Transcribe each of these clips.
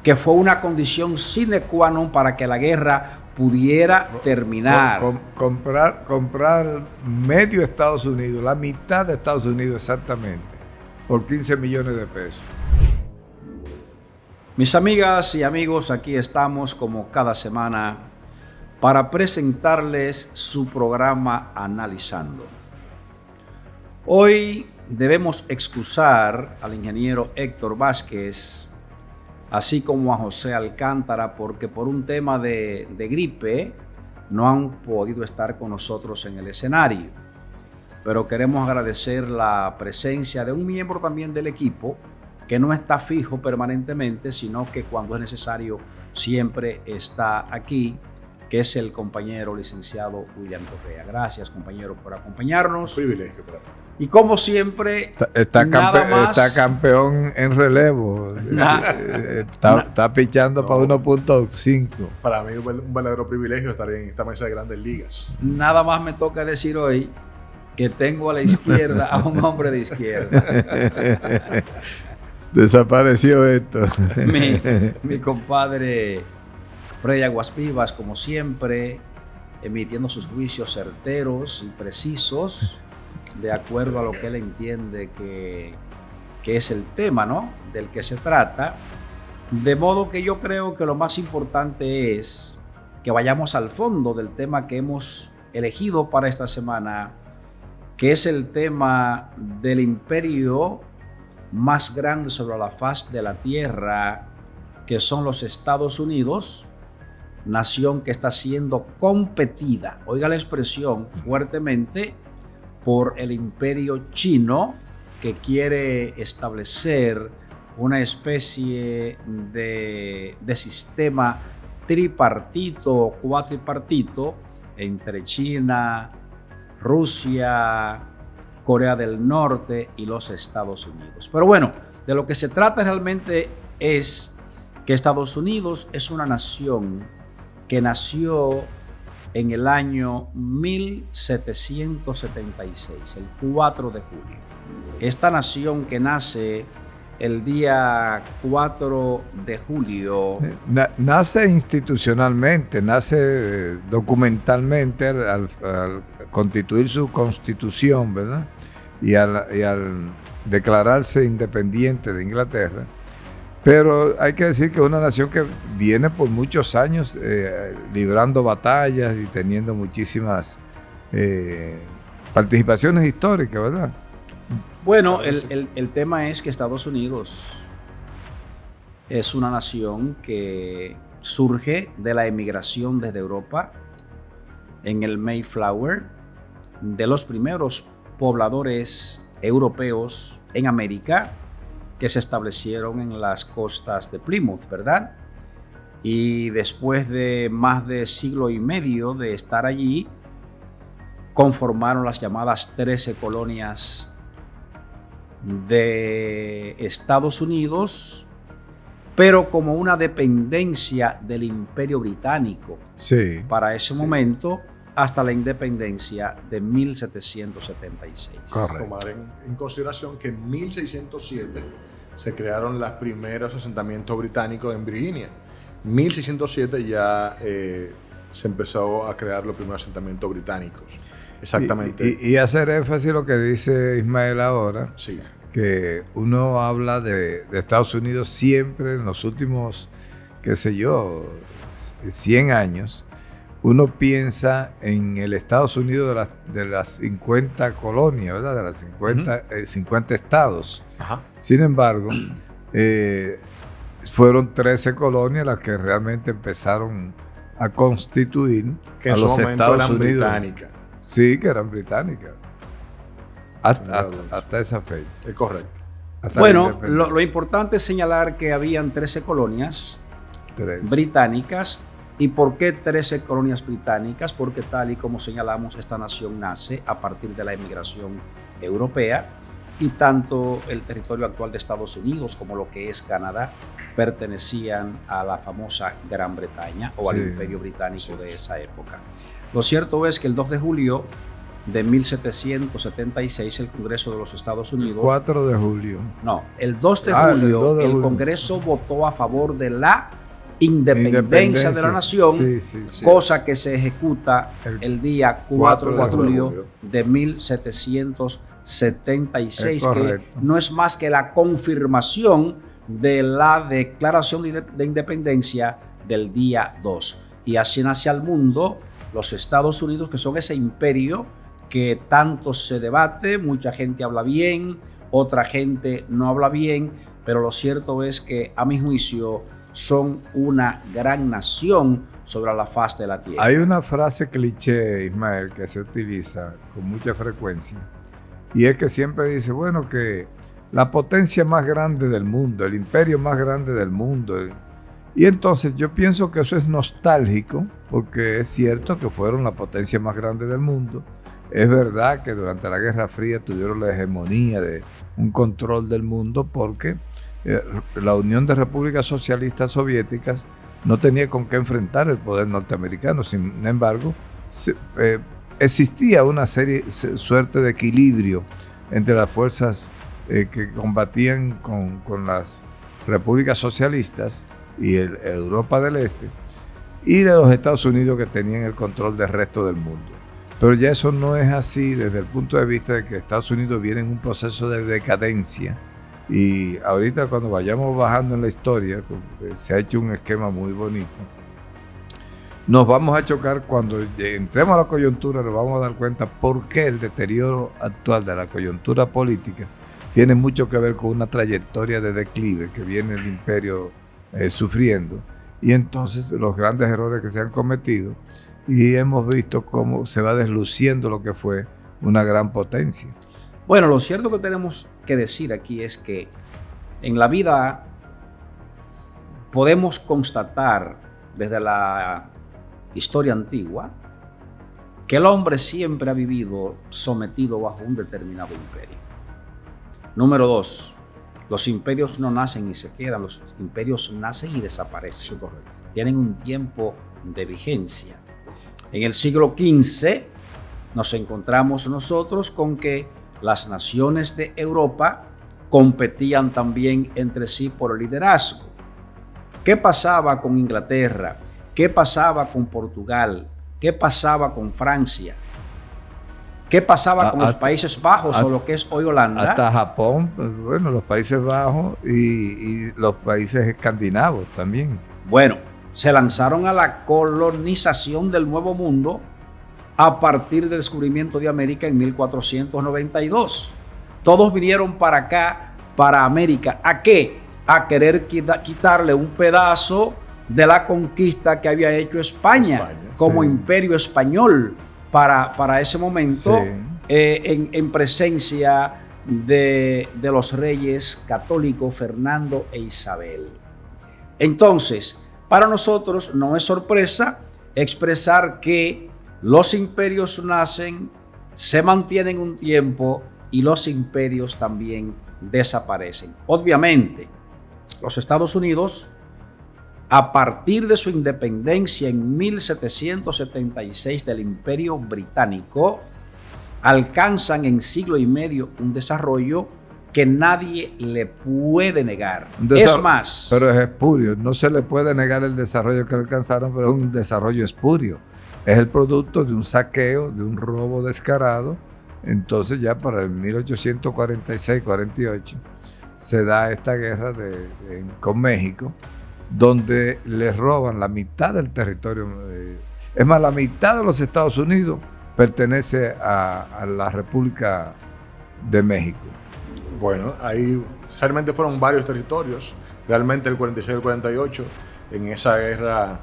que fue una condición sine qua non para que la guerra pudiera terminar. Comprar medio Estados Unidos, la mitad de Estados Unidos exactamente, por 15 millones de pesos. Mis amigas y amigos, aquí estamos como cada semana para presentarles su programa Analizando. Hoy debemos excusar al ingeniero Héctor Vázquez, así como a José Alcántara, porque por un tema de gripe no han podido estar con nosotros en el escenario. Pero queremos agradecer la presencia de un miembro también del equipo que no está fijo permanentemente, sino que cuando es necesario siempre está aquí, que es el compañero licenciado William Correa. Gracias, compañero, por acompañarnos. Un privilegio para mí. Y como siempre, está campeón en relevo. Está pichando para 1.5. Para mí un verdadero privilegio estar en esta mesa de grandes ligas. Nada más me toca decir hoy que tengo a la izquierda a un hombre de izquierda. Desapareció esto. Mi compadre Freddy Aguas Vivas, como siempre, emitiendo sus juicios certeros y precisos, de acuerdo a lo que él entiende que es el tema, ¿no?, del que se trata. De modo que yo creo que lo más importante es que vayamos al fondo del tema que hemos elegido para esta semana, que es el tema del imperio más grande sobre la faz de la tierra, que son los Estados Unidos, nación que está siendo competida, oiga la expresión, fuertemente por el imperio chino, que quiere establecer una especie de sistema tripartito o cuatripartito entre China, Rusia, Corea del Norte y los Estados Unidos. Pero bueno, de lo que se trata realmente es que Estados Unidos es una nación que nació en el año 1776, el 4 de julio. Esta nación que nace el día 4 de julio. Nace institucionalmente, nace documentalmente al constituir su constitución, ¿verdad? Y al declararse independiente de Inglaterra. Pero hay que decir que es una nación que viene por muchos años librando batallas y teniendo muchísimas participaciones históricas, ¿verdad? Bueno, el tema es que Estados Unidos es una nación que surge de la emigración desde Europa en el Mayflower, de los primeros pobladores europeos en América que se establecieron en las costas de Plymouth, ¿verdad? Y después de más de siglo y medio de estar allí, conformaron las llamadas 13 colonias de Estados Unidos, pero como una dependencia del Imperio Británico. Sí. Para ese momento, hasta la independencia de 1776. Correcto. Tomar en consideración que en 1607 se crearon los primeros asentamientos británicos en Virginia. En 1607 ya se empezó a crear los primeros asentamientos británicos. Exactamente. Y hacer énfasis en lo que dice Ismael ahora, Sí. que uno habla de Estados Unidos siempre en los últimos, qué sé yo, 100 años. Uno piensa en el Estados Unidos de las 50 colonias, ¿verdad? De las 50 estados. Ajá. Sin embargo, fueron 13 colonias las que realmente empezaron a constituir Que a en su los momento Estados eran Unidos. británicas. Sí, que eran británicas. Hasta esa fecha. Es correcto. Hasta Bueno, la lo importante es señalar que habían 13 colonias independencia. británicas. ¿Y por qué 13 colonias británicas? Porque tal y como señalamos, esta nación nace a partir de la emigración europea, y tanto el territorio actual de Estados Unidos como lo que es Canadá pertenecían a la famosa Gran Bretaña o al Imperio Británico de esa época. Lo cierto es que el 2 de julio de 1776, el Congreso de los Estados Unidos. 4 de julio. No, el 2 de el julio, 2 de el julio. Congreso votó a favor de la independencia de la nación, Sí, sí, sí. cosa que se ejecuta el día 4 de julio de 1776, Es que correcto. no es más que la confirmación de la declaración de independencia del día 2. Y así nace al mundo los Estados Unidos, que son ese imperio que tanto se debate, mucha gente habla bien, otra gente no habla bien, pero lo cierto es que a mi juicio son una gran nación sobre la faz de la tierra. Hay una frase cliché, Ismael, que se utiliza con mucha frecuencia, y es que siempre dice, bueno, que la potencia más grande del mundo, el imperio más grande del mundo. Y entonces yo pienso que eso es nostálgico, porque es cierto que fueron la potencia más grande del mundo. Es verdad que durante la Guerra Fría tuvieron la hegemonía de un control del mundo, porque la Unión de Repúblicas Socialistas Soviéticas no tenía con qué enfrentar el poder norteamericano. Sin embargo, existía una suerte de equilibrio entre las fuerzas que combatían con las repúblicas socialistas y Europa del Este, y de los Estados Unidos, que tenían el control del resto del mundo. Pero ya eso no es así desde el punto de vista de que Estados Unidos viene en un proceso de decadencia, y ahorita cuando vayamos bajando en la historia, se ha hecho un esquema muy bonito. Nos vamos a chocar cuando entremos a la coyuntura, nos vamos a dar cuenta por qué el deterioro actual de la coyuntura política tiene mucho que ver con una trayectoria de declive que viene el imperio sufriendo, y entonces los grandes errores que se han cometido, y hemos visto cómo se va desluciendo lo que fue una gran potencia. Bueno, lo cierto que tenemos que decir aquí es que en la vida podemos constatar desde la historia antigua que el hombre siempre ha vivido sometido bajo un determinado imperio. Número 2, los imperios no nacen y se quedan, los imperios nacen y desaparecen. Tienen un tiempo de vigencia. En el siglo XV nos encontramos nosotros con que las naciones de Europa competían también entre sí por el liderazgo. ¿Qué pasaba con Inglaterra? ¿Qué pasaba con Portugal? ¿Qué pasaba con Francia? ¿Qué pasaba con los Países Bajos o lo que es hoy Holanda? Hasta Japón, bueno, los Países Bajos y los países escandinavos también. Bueno, se lanzaron a la colonización del Nuevo Mundo a partir del descubrimiento de América en 1492. Todos vinieron para acá, para América. ¿A qué? A querer quitarle un pedazo de la conquista que había hecho España como imperio español para ese momento, sí. En presencia de los reyes católicos Fernando e Isabel. Entonces, para nosotros no es sorpresa expresar que los imperios nacen, se mantienen un tiempo y los imperios también desaparecen. Obviamente, los Estados Unidos, a partir de su independencia en 1776 del Imperio Británico, alcanzan en siglo y medio un desarrollo que nadie le puede negar. Es más, pero es espurio. No se le puede negar el desarrollo que alcanzaron, pero es un desarrollo espurio. Es el producto de un saqueo, de un robo descarado. Entonces ya para el 1846-48 se da esta guerra con México, donde les roban la mitad del territorio. Es más, la mitad de los Estados Unidos pertenece a la República de México. Bueno, ahí realmente fueron varios territorios, realmente el 46 y el 48, en esa guerra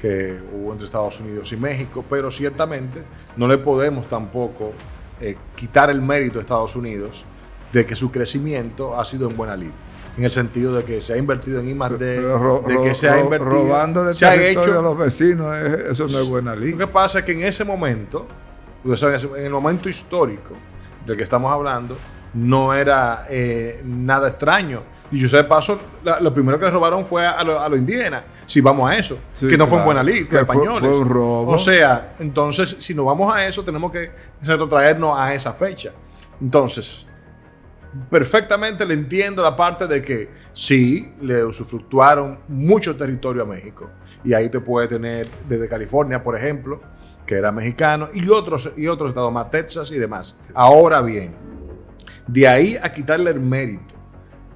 que hubo entre Estados Unidos y México, pero ciertamente no le podemos tampoco quitar el mérito a Estados Unidos de que su crecimiento ha sido en buena lid, en el sentido de que se ha invertido en I+D, de que se ha invertido, robándole se ha territorio hecho a los vecinos, eso no es buena lid. Lo que pasa es que en ese momento, en el momento histórico del que estamos hablando, no era nada extraño. Y yo sé de paso, lo primero que le robaron fue a los indígenas. si vamos a eso. Sí, que no fue en claro. buena lid, Que los fue españoles. un robo. O sea, entonces, si nos vamos a eso, tenemos que retrotraernos a esa fecha. Entonces, perfectamente le entiendo la parte de que sí, le usufructuaron mucho territorio a México. Y ahí te puede tener desde California, por ejemplo, que era mexicano, y otros estados más, Texas y demás. Ahora bien, de ahí a quitarle el mérito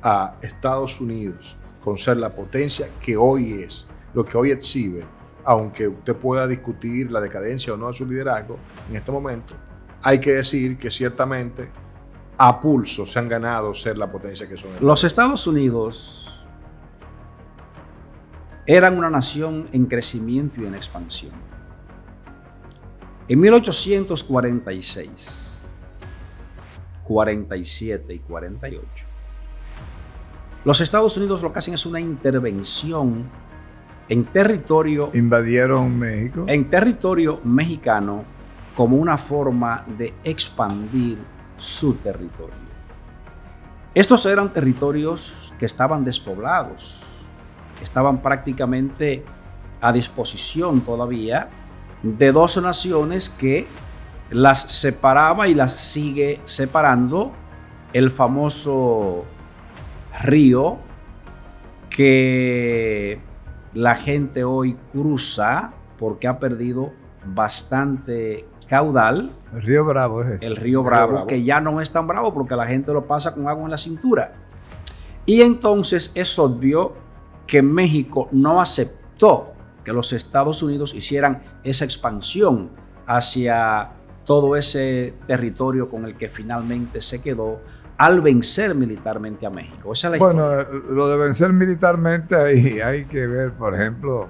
a Estados Unidos con ser la potencia que hoy es, lo que hoy exhibe, aunque usted pueda discutir la decadencia o no de su liderazgo en este momento, hay que decir que ciertamente a pulso se han ganado ser la potencia que son. Los Estados Unidos eran una nación en crecimiento y en expansión. En 1846, 47 y 48, los Estados Unidos lo que hacen es una intervención en territorio, Invadieron México. en territorio mexicano como una forma de expandir su territorio. Estos eran territorios que estaban despoblados, estaban prácticamente a disposición todavía de dos naciones que las separaba y las sigue separando el famoso río que la gente hoy cruza porque ha perdido bastante caudal. El Río Bravo es ese. El río Bravo, que ya no es tan bravo porque la gente lo pasa con agua en la cintura. Y entonces es obvio que México no aceptó que los Estados Unidos hicieran esa expansión hacia todo ese territorio con el que finalmente se quedó al vencer militarmente a México. Esa es la historia. Bueno, lo de vencer militarmente, ahí hay que ver, por ejemplo,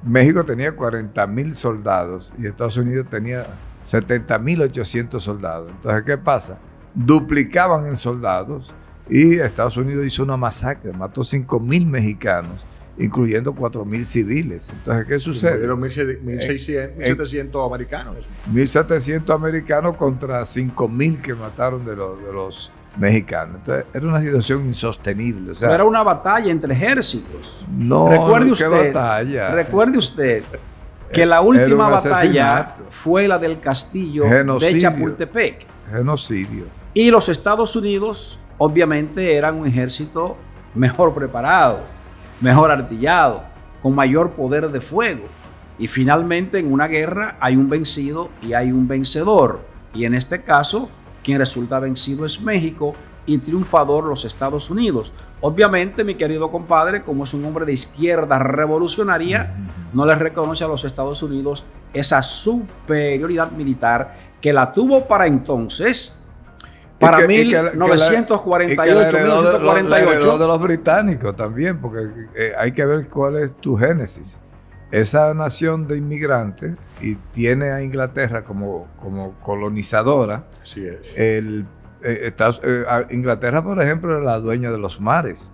México tenía 40,000 soldados y Estados Unidos tenía 70,800 soldados. Entonces, ¿qué pasa? Duplicaban en soldados y Estados Unidos hizo una masacre, mató 5,000 mexicanos, incluyendo 4,000 civiles. Entonces, ¿qué sucede? Murieron 1,700 americanos. 1,700 americanos contra 5,000 que mataron de los mexicanos. Entonces, era una situación insostenible. O sea, Era una batalla entre ejércitos. no, Recuerde ¿qué usted, batalla? recuerde usted que la Era última un batalla asesinato. fue la del castillo de Genocidio. Chapultepec. Genocidio. Y los Estados Unidos, obviamente, eran un ejército mejor preparado, mejor artillado, con mayor poder de fuego. Y finalmente, en una guerra hay un vencido y hay un vencedor. Y en este caso, quien resulta vencido es México y triunfador los Estados Unidos. Obviamente, mi querido compadre, como es un hombre de izquierda revolucionaria, no le reconoce a los Estados Unidos esa superioridad militar que la tuvo para entonces. Para 1948, la heredó 1948. de los británicos también, porque hay que ver cuál es tu génesis. Esa nación de inmigrantes y tiene a Inglaterra como colonizadora. Así es. Inglaterra, por ejemplo, era la dueña de los mares.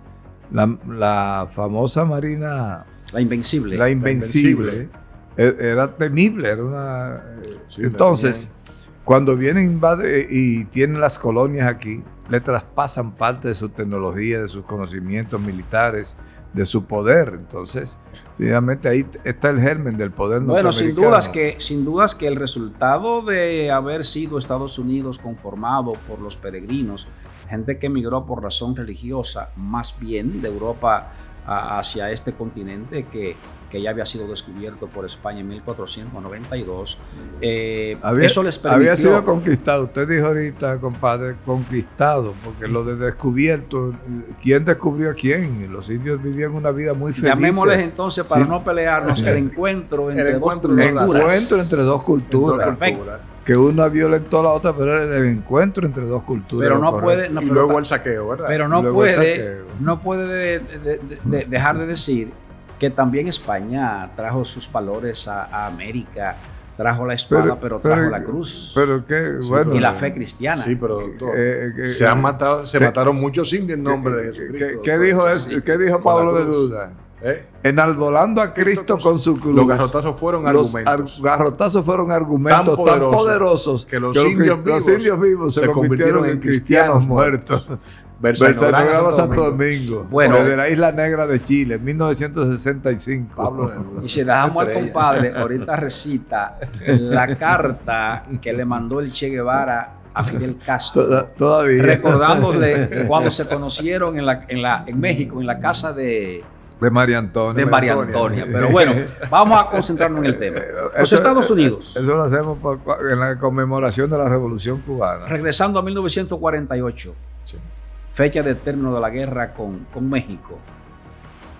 La famosa marina, La Invencible. la Invencible, era temible. Era una, Sí, entonces, cuando vienen invade y tienen las colonias aquí, le traspasan parte de su tecnología, de sus conocimientos militares, de su poder. Entonces, sinceramente ahí está el germen del poder Bueno, norteamericano. sin dudas que el resultado de haber sido Estados Unidos conformado por los peregrinos, gente que emigró por razón religiosa, más bien de Europa hacia este continente que ya había sido descubierto por España en 1492, eso les permitió. Había sido conquistado. Usted dijo ahorita, compadre, conquistado, porque lo de descubierto, ¿quién descubrió a quién? Los indios vivían una vida muy feliz. Llamémosles entonces, para Sí. no pelearnos, Sí. el encuentro entre El dos encuentro culturas. Encuentro entre dos culturas. Perfecto. Que una violentó a la otra, pero era el encuentro entre dos culturas. Pero no correcto. puede, Y pero luego el saqueo, ¿verdad? Pero no Luego el puede, saqueo. no puede dejar de decir que también España trajo sus valores a América, trajo la espada, pero trajo la cruz Pero que, Sí, bueno. y la fe cristiana. Sí, pero doctor, que- se mataron muchos indios en nombre de Jesucristo. ¿Qué doctor. dijo eso? Sí, ¿Qué dijo con la Pablo cruz. Neruda? Enarbolando a Cristo con su cruz. Los garrotazos fueron argumentos. Los garrotazos fueron argumentos tan poderosos que los indios vivos se convirtieron en cristianos muertos. Versailles, Santo Domingo. Bueno, de la Isla Negra de Chile, 1965. Pablo, y si dejamos al compadre, ahorita recita la carta que le mandó el Che Guevara a Fidel Castro. Todavía. Recordándole cuando se conocieron en México, en la casa de María Antonia. De María Antonia. Pero bueno, vamos a concentrarnos en el tema. Los Estados Unidos. Eso lo hacemos en la conmemoración de la Revolución Cubana. Regresando a 1948. Sí. Fecha de término de la guerra con México.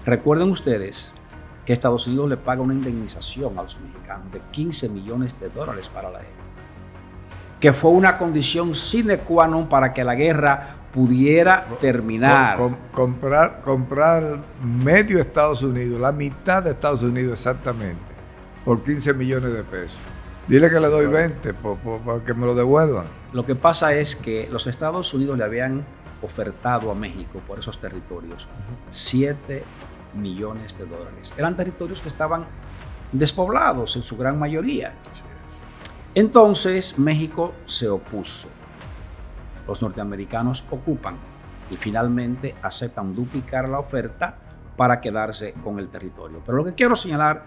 Recuerden ustedes que Estados Unidos le paga una indemnización a los mexicanos de $15 millones para la época, que fue una condición sine qua non para que la guerra pudiera terminar. Comprar medio Estados Unidos, la mitad de Estados Unidos exactamente, por 15 millones de pesos. Dile que le doy 20 para que me lo devuelvan. Lo que pasa es que los Estados Unidos le habían ofertado a México por esos territorios $7 millones. Eran territorios que estaban despoblados en su gran mayoría. Entonces México se opuso. Los norteamericanos ocupan y finalmente aceptan duplicar la oferta para quedarse con el territorio. Pero lo que quiero señalar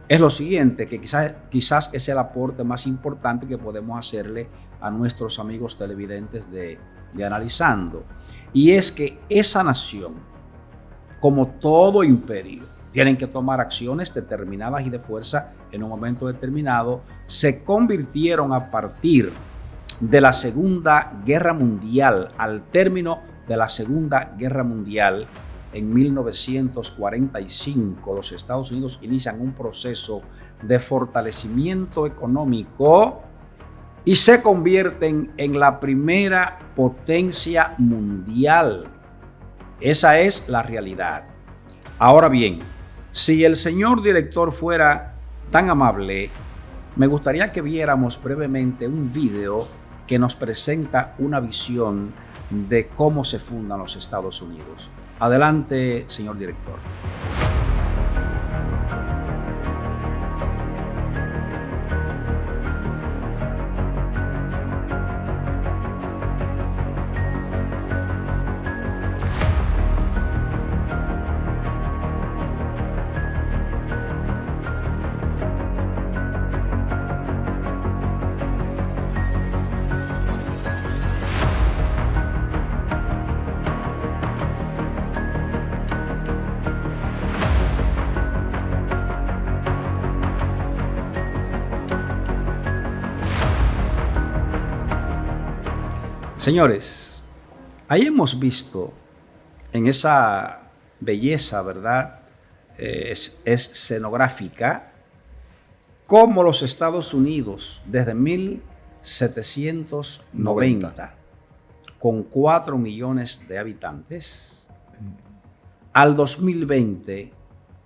es lo siguiente, que quizás es el aporte más importante que podemos hacerle a nuestros amigos televidentes de Analizando. Y es que esa nación, como todo imperio, tienen que tomar acciones determinadas y de fuerza en un momento determinado, se convirtieron a partir de la Segunda Guerra Mundial, al término de la Segunda Guerra Mundial, en 1945, los Estados Unidos inician un proceso de fortalecimiento económico y se convierten en la primera potencia mundial. Esa es la realidad. Ahora bien, si el señor director fuera tan amable, me gustaría que viéramos brevemente un video que nos presenta una visión de cómo se fundan los Estados Unidos. Adelante, señor director. Señores, ahí hemos visto en esa belleza, ¿verdad? Es escenográfica, cómo los Estados Unidos desde 1790, con 4 millones de habitantes, al 2020,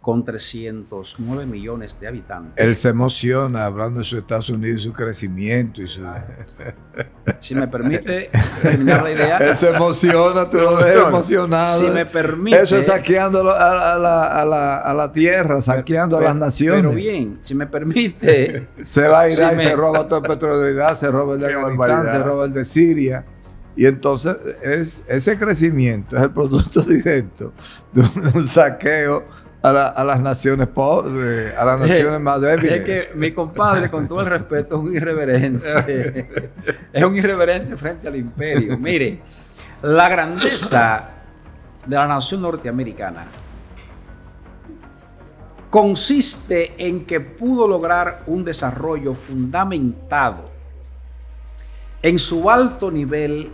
con 309 millones de habitantes. Él se emociona hablando de sus Estados Unidos y su crecimiento. Y su... Si me permite terminar la idea. Él se emociona, tú lo ves emocionado. Si me permite. Eso es saqueando a la tierra, saqueando a las naciones. Pero bien, si me permite. Se va a Irak y se roba todo el petróleo de gas, se roba el de Afganistán, se roba el de Siria. Y entonces ese crecimiento es el producto directo de un saqueo a las naciones pobres, a las naciones más débiles. Es que mi compadre, con todo el respeto, es un irreverente. Es un irreverente frente al imperio. Mire, la grandeza de la nación norteamericana consiste en que pudo lograr un desarrollo fundamentado en su alto nivel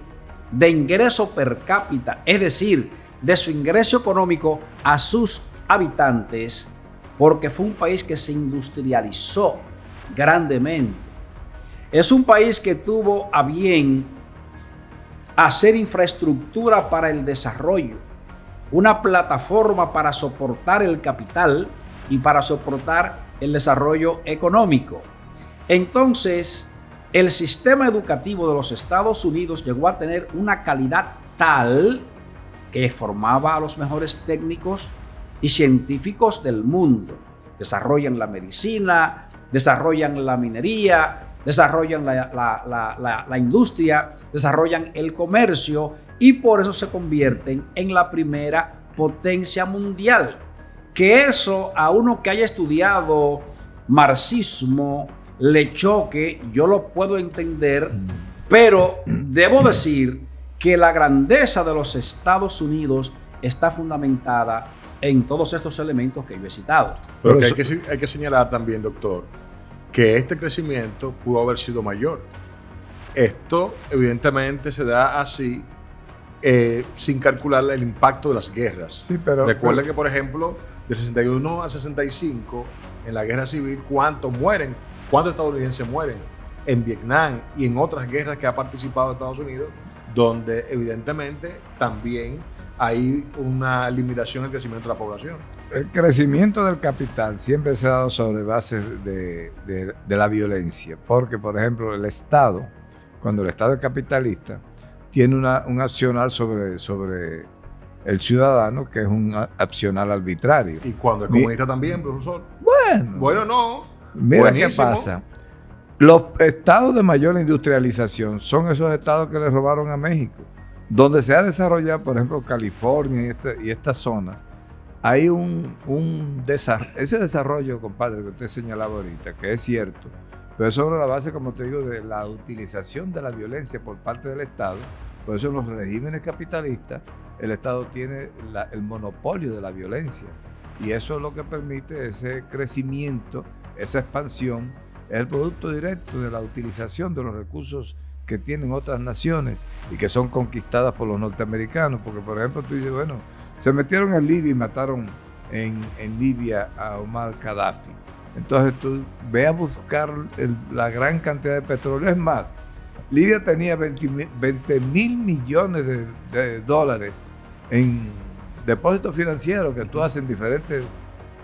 de ingreso per cápita, es decir, de su ingreso económico a sus habitantes, porque fue un país que se industrializó grandemente. Es un país que tuvo a bien hacer infraestructura para el desarrollo, una plataforma para soportar el capital y para soportar el desarrollo económico. Entonces, el sistema educativo de los Estados Unidos llegó a tener una calidad tal que formaba a los mejores técnicos y científicos del mundo. Desarrollan la medicina, desarrollan la minería, desarrollan la industria, desarrollan el comercio y por eso se convierten en la primera potencia mundial. Que eso a uno que haya estudiado marxismo le choque, yo lo puedo entender, pero debo decir que la grandeza de los Estados Unidos está fundamentada en todos estos elementos que yo he citado. Pero que hay que señalar también, doctor, que este crecimiento pudo haber sido mayor. Esto evidentemente se da así sin calcular el impacto de las guerras. Sí, pero recuerden que, por ejemplo, de 61 al 65, en la guerra civil, ¿cuántos mueren? ¿Cuántos estadounidenses mueren? En Vietnam y en otras guerras que ha participado Estados Unidos, donde evidentemente también hay una limitación en el crecimiento de la población. El crecimiento del capital siempre se ha dado sobre bases de la violencia, porque, por ejemplo, el Estado, cuando el Estado es capitalista, tiene un accionar sobre el ciudadano, que es un accionar arbitrario. Y cuando es comunista también, profesor. Bueno, no. Mira buenísimo. qué pasa. Los estados de mayor industrialización son esos estados que le robaron a México, donde se ha desarrollado, por ejemplo, California y estas zonas. Hay ese desarrollo, compadre, que usted señalaba ahorita, que es cierto, pero es sobre la base, como te digo, de la utilización de la violencia por parte del Estado. Por eso en los regímenes capitalistas el Estado tiene el monopolio de la violencia, y eso es lo que permite ese crecimiento, esa expansión. Es el producto directo de la utilización de los recursos que tienen otras naciones y que son conquistadas por los norteamericanos. Porque, por ejemplo, tú dices, bueno, se metieron en Libia y mataron en Libia a Omar Gaddafi. Entonces tú ve a buscar la gran cantidad de petróleo. Es más, Libia tenía 20 mil millones de dólares en depósitos financieros que tú haces en diferentes...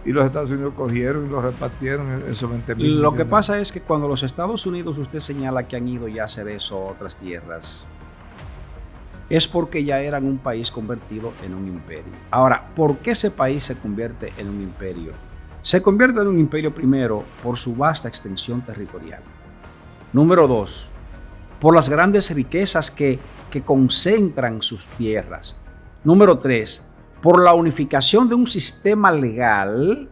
Y los Estados Unidos cogieron y los repartieron esos 20 mil. Lo que pasa es que cuando los Estados Unidos, usted señala que han ido ya a hacer eso a otras tierras, es porque ya eran un país convertido en un imperio. Ahora, ¿por qué ese país se convierte en un imperio? Se convierte en un imperio primero por su vasta extensión territorial. Número 2, por las grandes riquezas que concentran sus tierras. Número 3, por la unificación de un sistema legal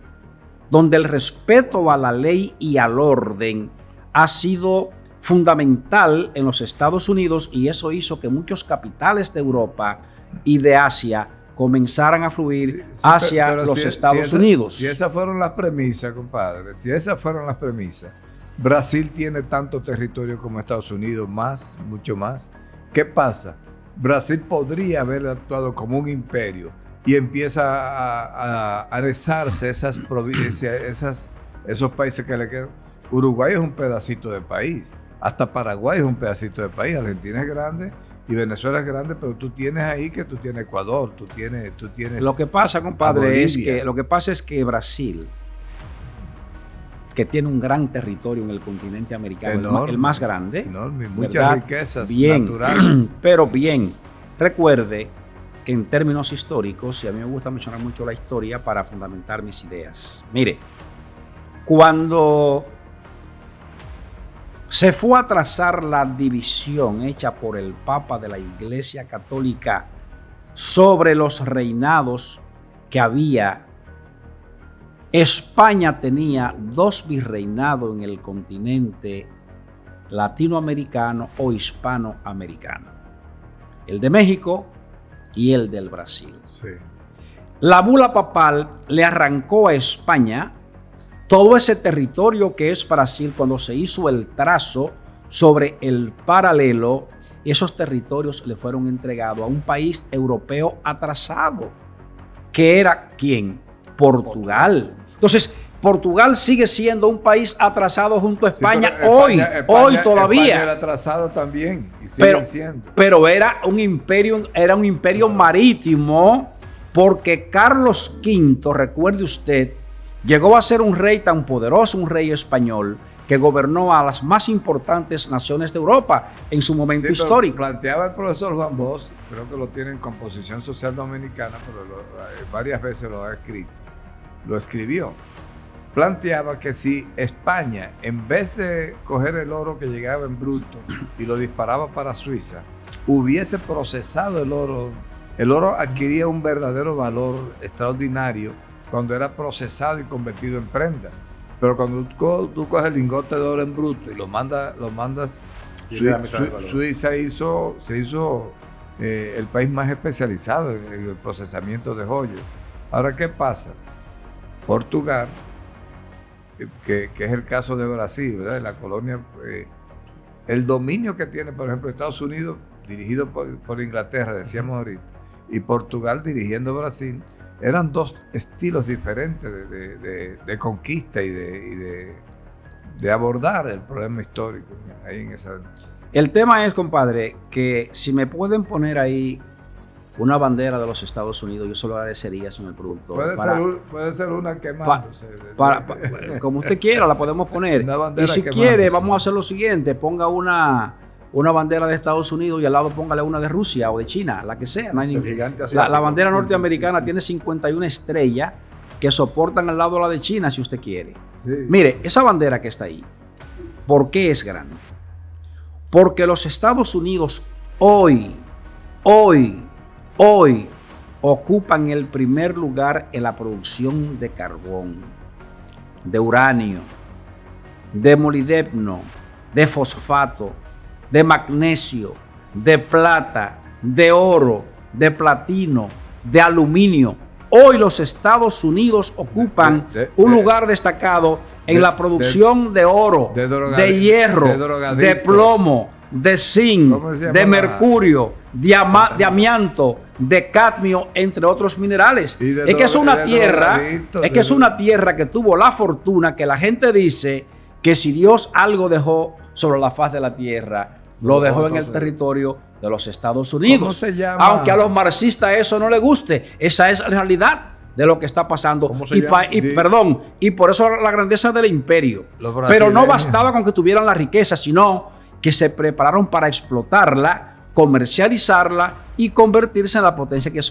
donde el respeto a la ley y al orden ha sido fundamental en los Estados Unidos, y eso hizo que muchos capitales de Europa y de Asia comenzaran a fluir hacia los Estados Unidos. Si esas fueron las premisas, compadre, si esas fueron las premisas, Brasil tiene tanto territorio como Estados Unidos, mucho más. ¿Qué pasa? Brasil podría haber actuado como un imperio y empieza a anexarse esas provincias, esos países que le quedan. Uruguay es un pedacito de país, hasta Paraguay es un pedacito de país, Argentina es grande y Venezuela es grande, pero tú tienes ahí que tú tienes Ecuador, tú tienes. Lo que pasa, compadre, es que Brasil, que tiene un gran territorio en el continente americano, enorme, el más grande, enorme, muchas riquezas naturales. Pero bien, recuerde que en términos históricos, y a mí me gusta mencionar mucho la historia para fundamentar mis ideas. Mire, cuando se fue a trazar la división hecha por el Papa de la Iglesia Católica sobre los reinados que había, España tenía 2 virreinados en el continente latinoamericano o hispanoamericano: el de México y el del Brasil. Sí. La bula papal le arrancó a España todo ese territorio que es Brasil cuando se hizo el trazo sobre el paralelo. Esos territorios le fueron entregados a un país europeo atrasado, que era ¿quién? Portugal. Entonces, Portugal sigue siendo un país atrasado junto a España, sí, hoy todavía. España era atrasado también y sigue siendo. Pero era un imperio marítimo, porque Carlos V, recuerde usted, llegó a ser un rey tan poderoso, un rey español, que gobernó a las más importantes naciones de Europa en su momento histórico. Planteaba el profesor Juan Bosch, creo que lo tiene en Composición Social Dominicana, pero varias veces lo ha escrito, lo escribió. Planteaba que si España, en vez de coger el oro que llegaba en bruto y lo disparaba para Suiza, hubiese procesado el oro adquiría un verdadero valor extraordinario cuando era procesado y convertido en prendas. Pero cuando tú coges el lingote de oro en bruto y lo mandas, Suiza se hizo el país más especializado en el procesamiento de joyas. Ahora, ¿qué pasa? Portugal, que es el caso de Brasil, ¿verdad? La colonia, el dominio que tiene, por ejemplo, Estados Unidos, dirigido por Inglaterra, decíamos ahorita, y Portugal dirigiendo Brasil, eran dos estilos diferentes de conquista y de abordar el problema histórico ahí en esa. El tema es, compadre, que si me pueden poner ahí una bandera de los Estados Unidos, yo se lo agradecería, señor productor. Puede ser una quemándose. Como usted quiera, la podemos poner. Y si quiere, vamos a hacer lo siguiente, ponga una bandera de Estados Unidos y al lado póngale una de Rusia o de China, la que sea. No hay la bandera norteamericana tiene 51 estrellas que soportan al lado la de China, si usted quiere. Sí. Mire, esa bandera que está ahí, ¿por qué es grande? Porque los Estados Unidos hoy ocupan el primer lugar en la producción de carbón, de uranio, de molibdeno, de fosfato, de magnesio, de plata, de oro, de platino, de aluminio. Hoy los Estados Unidos ocupan un lugar destacado en la producción de oro, de hierro, de plomo, de zinc, de mercurio, de amianto, de cadmio, entre otros minerales. Es que es una tierra que tuvo la fortuna que la gente dice que si Dios algo dejó sobre la faz de la tierra, lo dejó en el territorio de los Estados Unidos. ¿Cómo se llama? Aunque a los marxistas eso no les guste, esa es la realidad de lo que está pasando. Y por eso la grandeza del imperio. Pero no bastaba con que tuvieran la riqueza, sino que se prepararon para explotarla, comercializarla y convertirse en la potencia que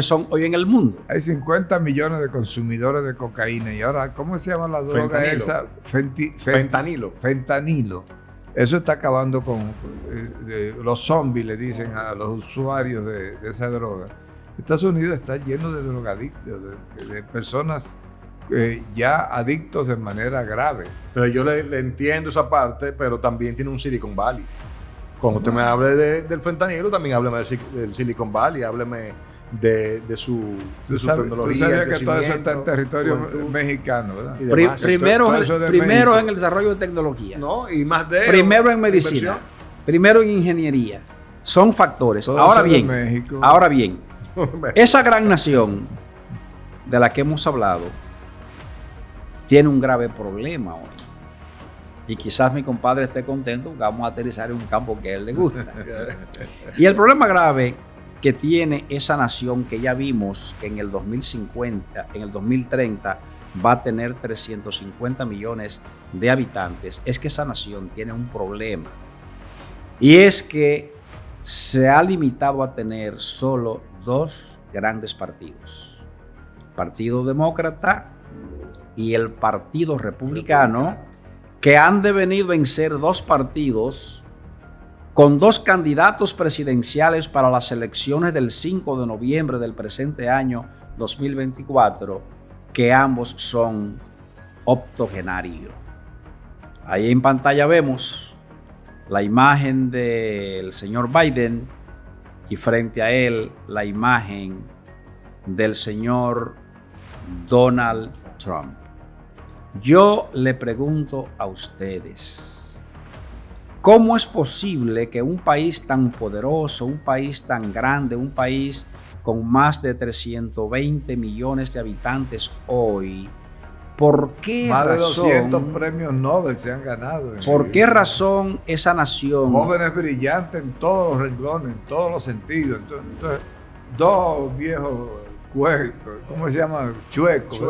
son hoy en el mundo. Hay 50 millones de consumidores de cocaína y ahora, ¿cómo se llama la droga esa? Fentanilo. Eso está acabando con los zombies, le dicen a los usuarios de esa droga. Estados Unidos está lleno de drogadictos, de personas ya adictos de manera grave. Pero yo le entiendo esa parte, pero también tiene un Silicon Valley. Cuando usted me hable del fentanilo, también hábleme del Silicon Valley, hábleme de su tecnología. Tú sabías que todo eso está en territorio mexicano, ¿verdad? Primero en el desarrollo de tecnología. No, y más de primero en medicina. Primero en ingeniería. Son factores. Ahora bien, esa gran nación de la que hemos hablado tiene un grave problema hoy. Y quizás mi compadre esté contento porque vamos a aterrizar en un campo que a él le gusta. Y el problema grave que tiene esa nación, que ya vimos que en el 2050, en el 2030 va a tener 350 millones de habitantes, es que esa nación tiene un problema. Y es que se ha limitado a tener solo dos grandes partidos: el Partido Demócrata y el Partido Republicano, que han devenido en ser dos partidos con dos candidatos presidenciales para las elecciones del 5 de noviembre del presente año 2024, que ambos son octogenarios. Ahí en pantalla vemos la imagen del señor Biden y frente a él la imagen del señor Donald Trump. Yo le pregunto a ustedes, ¿cómo es posible que un país tan poderoso, un país tan grande, un país con más de 320 millones de habitantes hoy, ¿por qué más razón? De 200 premios Nobel se han ganado. ¿Por qué razón esa nación? Jóvenes brillantes en todos los renglones, en todos los sentidos. Entonces, dos viejos ¿cómo se llama? Chuecos.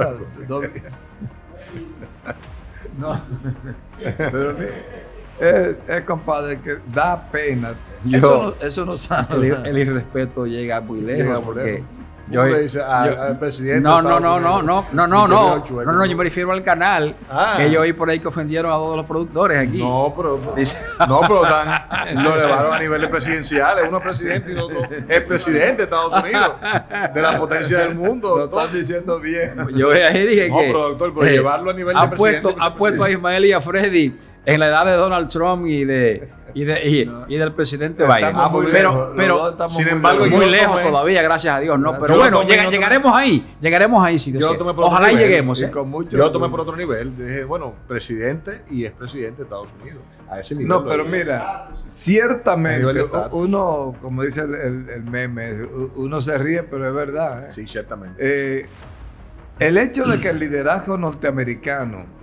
No, pero es compadre que da pena. Eso no sabe. El irrespeto llega muy lejos Llega muy porque lejos. ¿Cómo le dice al presidente? No, de Estados Unidos? no, yo me refiero al canal que yo oí por ahí que ofendieron a todos los productores aquí. No, pero lo elevaron a nivel de presidencial. Es uno presidente y el otro es presidente de Estados Unidos, de la potencia del mundo. Lo estás diciendo bien. Yo ahí dije No, que pero doctor, pero llevarlo a nivel de presidente. ha puesto a Ismael y a Freddy en la edad de Donald Trump y del presidente Biden. Pero sin embargo, muy lejos todavía, gracias a Dios, ¿no? Pero bueno, llegaremos ahí, si Dios quiere. Ojalá y lleguemos. Yo lo tomé por otro nivel. Dije, bueno, presidente y expresidente de Estados Unidos. A ese nivel. No, pero mira, ciertamente uno, como dice el meme, uno se ríe, pero es verdad. Sí, ciertamente. El hecho de que el liderazgo norteamericano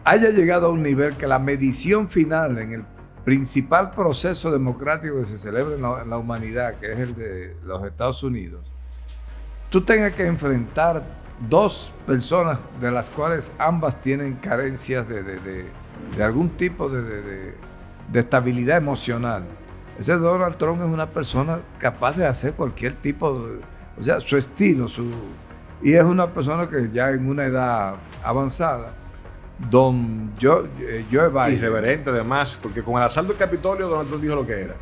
haya llegado a un nivel que la medición final en el principal proceso democrático que se celebra en la humanidad, que es el de los Estados Unidos, tú tengas que enfrentar dos personas de las cuales ambas tienen carencias de algún tipo de estabilidad emocional. Ese Donald Trump es una persona capaz de hacer cualquier tipo de... O sea, su estilo, y es una persona que ya en una edad avanzada, Joe Biden. Irreverente además, porque con el asalto del Capitolio Donald Trump dijo lo que era.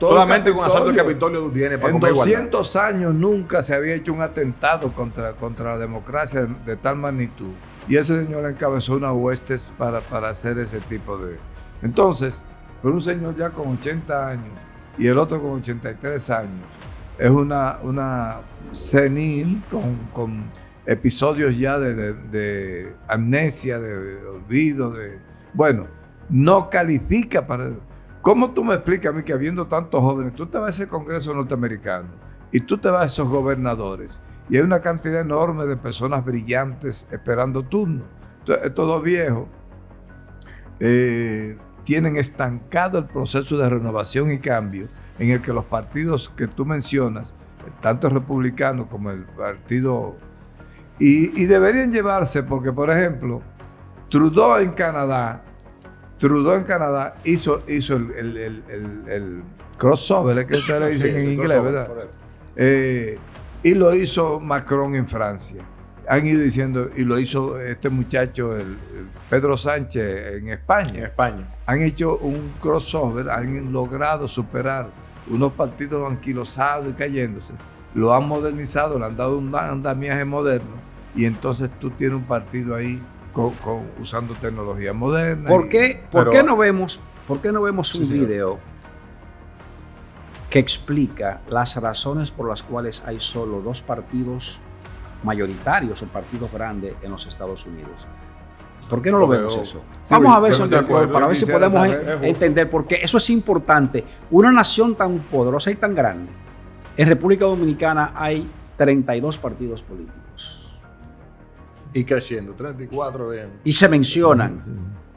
Solamente con el asalto del Capitolio tú tienes para comer igualdad. En 200 años nunca se había hecho un atentado contra la democracia de tal magnitud. Y ese señor encabezó unas huestes para hacer ese tipo de... Entonces, por un señor ya con 80 años y el otro con 83 años, es una senil con episodios ya de amnesia, de olvido, bueno, no califica para... ¿Cómo tú me explicas a mí que habiendo tantos jóvenes, tú te vas a ese Congreso norteamericano y tú te vas a esos gobernadores y hay una cantidad enorme de personas brillantes esperando turno? Entonces, estos dos viejos tienen estancado el proceso de renovación y cambio en el que los partidos que tú mencionas, tanto el republicano como el partido... Y deberían llevarse, porque por ejemplo, Trudeau en Canadá hizo el crossover, es que ustedes le dicen en inglés, ¿verdad? Y lo hizo Macron en Francia. Han ido diciendo, y lo hizo este muchacho, el Pedro Sánchez en España. Han hecho un crossover, han logrado superar unos partidos anquilosados y cayéndose. Lo han modernizado, le han dado un andamiaje moderno. Y entonces tú tienes un partido ahí usando tecnología moderna. ¿Por qué no vemos un video que explica las razones por las cuales hay solo dos partidos mayoritarios o partidos grandes en los Estados Unidos? ¿Por qué no lo vemos eso? Vamos a ver, señor director, para ver si podemos entender, porque eso es importante. Una nación tan poderosa y tan grande, en República Dominicana hay 32 partidos políticos. Y creciendo, 34 bien. Y se mencionan,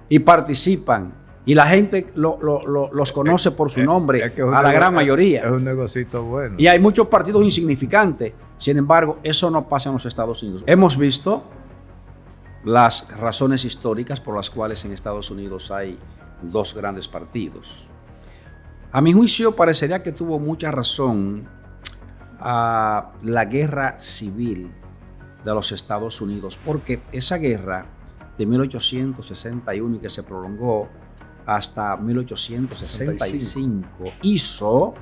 y participan, y la gente los conoce por su nombre, a la gran mayoría. Es un negocito bueno. Y hay muchos partidos insignificantes. Sin embargo, eso no pasa en los Estados Unidos. Hemos visto las razones históricas por las cuales en Estados Unidos hay dos grandes partidos. A mi juicio, parecería que tuvo mucha razón la guerra civil de los Estados Unidos, porque esa guerra de 1861 y que se prolongó hasta 1865 hizo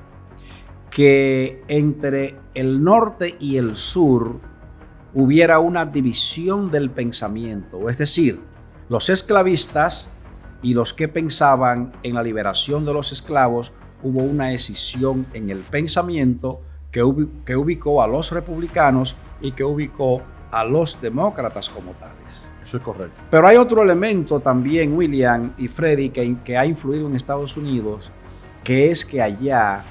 que entre el norte y el sur hubiera una división del pensamiento, es decir, los esclavistas y los que pensaban en la liberación de los esclavos. Hubo una escisión en el pensamiento que ubicó a los republicanos y que ubicó a los demócratas como tales. Eso es correcto. Pero hay otro elemento también, William y Freddy, que ha influido en Estados Unidos, que es que allá